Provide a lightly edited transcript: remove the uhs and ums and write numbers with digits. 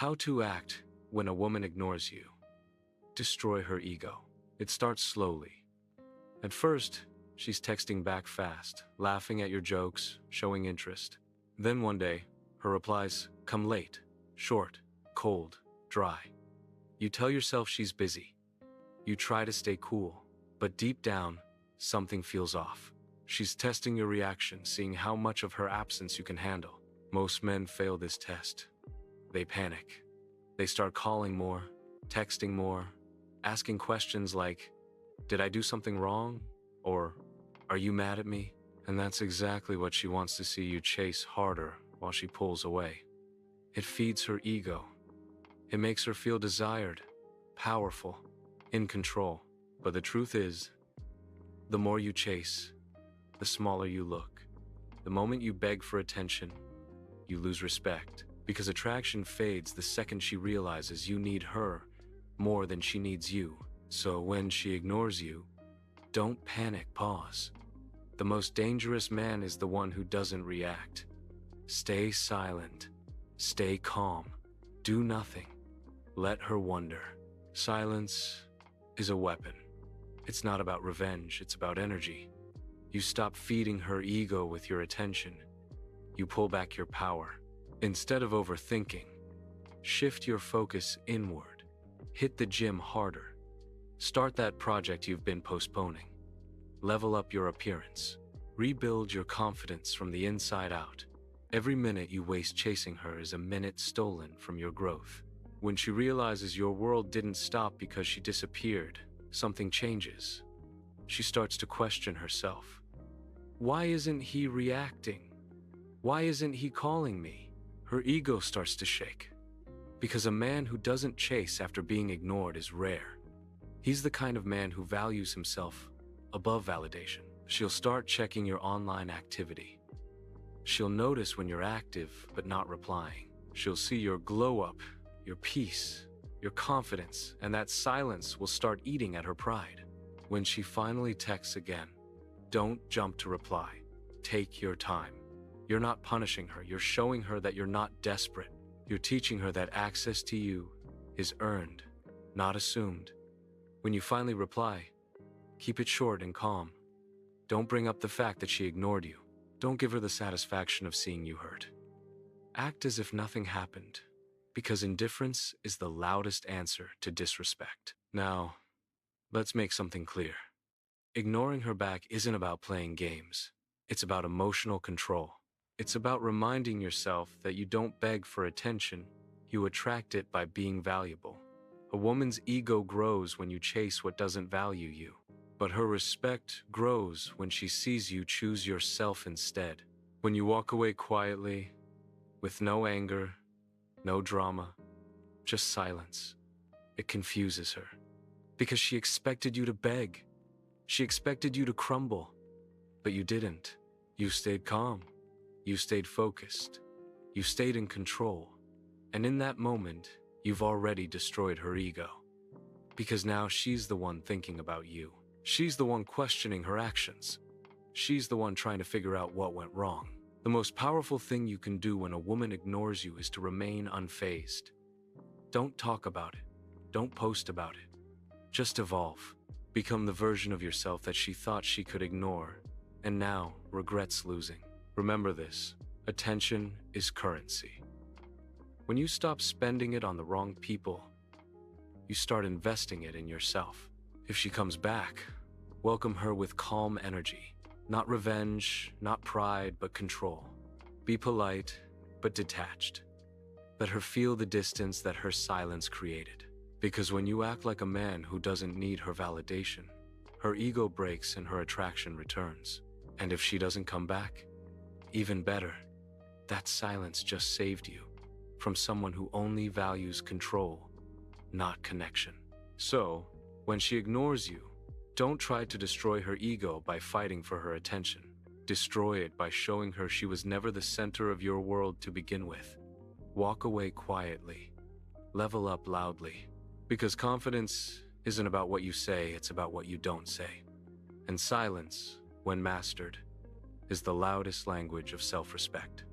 How to act when a woman ignores you. Destroy her ego. It starts slowly. At first, she's texting back fast, laughing at your jokes, showing interest. Then one day, her replies come late, short, cold, dry. You tell yourself she's busy. You try to stay cool, but deep down, something feels off. She's testing your reaction, seeing how much of her absence you can handle. Most men fail this test. They panic. They start calling more, texting more, asking questions like, "Did I do something wrong?" Or, "Are you mad at me?" And that's exactly what she wants to see you chase harder while she pulls away. It feeds her ego. It makes her feel desired, powerful, in control. But the truth is, the more you chase, the smaller you look. The moment you beg for attention, you lose respect, because attraction fades the second she realizes you need her more than she needs you. So when she ignores you, don't panic, pause. The most dangerous man is the one who doesn't react. Stay silent. Stay calm. Do nothing. Let her wonder. Silence is a weapon. It's not about revenge, it's about energy. You stop feeding her ego with your attention. You pull back your power. Instead of overthinking, shift your focus inward. Hit the gym harder. Start that project you've been postponing. Level up your appearance. Rebuild your confidence from the inside out. Every minute you waste chasing her is a minute stolen from your growth. When she realizes your world didn't stop because she disappeared, something changes. She starts to question herself. Why isn't he reacting? Why isn't he calling me? Her ego starts to shake. Because a man who doesn't chase after being ignored is rare. He's the kind of man who values himself above validation. She'll start checking your online activity. She'll notice when you're active but not replying. She'll see your glow up, your peace, your confidence, and that silence will start eating at her pride. When she finally texts again, don't jump to reply. Take your time. You're not punishing her, you're showing her that you're not desperate. You're teaching her that access to you is earned, not assumed. When you finally reply, keep it short and calm. Don't bring up the fact that she ignored you. Don't give her the satisfaction of seeing you hurt. Act as if nothing happened, because indifference is the loudest answer to disrespect. Now, let's make something clear. Ignoring her back isn't about playing games. It's about emotional control. It's about reminding yourself that you don't beg for attention, you attract it by being valuable. A woman's ego grows when you chase what doesn't value you, but her respect grows when she sees you choose yourself instead. When you walk away quietly, with no anger, no drama, just silence, it confuses her. Because she expected you to beg. She expected you to crumble, but you didn't. You stayed calm. You stayed focused. You stayed in control. And in that moment, you've already destroyed her ego. Because now she's the one thinking about you. She's the one questioning her actions. She's the one trying to figure out what went wrong. The most powerful thing you can do when a woman ignores you is to remain unfazed. Don't talk about it. Don't post about it. Just evolve. Become the version of yourself that she thought she could ignore, and now regrets losing. Remember this, attention is currency. When you stop spending it on the wrong people, you start investing it in yourself. If she comes back, welcome her with calm energy. Not revenge, not pride, but control. Be polite, but detached. Let her feel the distance that her silence created. Because when you act like a man who doesn't need her validation, her ego breaks and her attraction returns. And if she doesn't come back, even better, that silence just saved you from someone who only values control, not connection. So, when she ignores you, don't try to destroy her ego by fighting for her attention. Destroy it by showing her she was never the center of your world to begin with. Walk away quietly. Level up loudly. Because confidence isn't about what you say, it's about what you don't say. And silence, when mastered, is the loudest language of self-respect.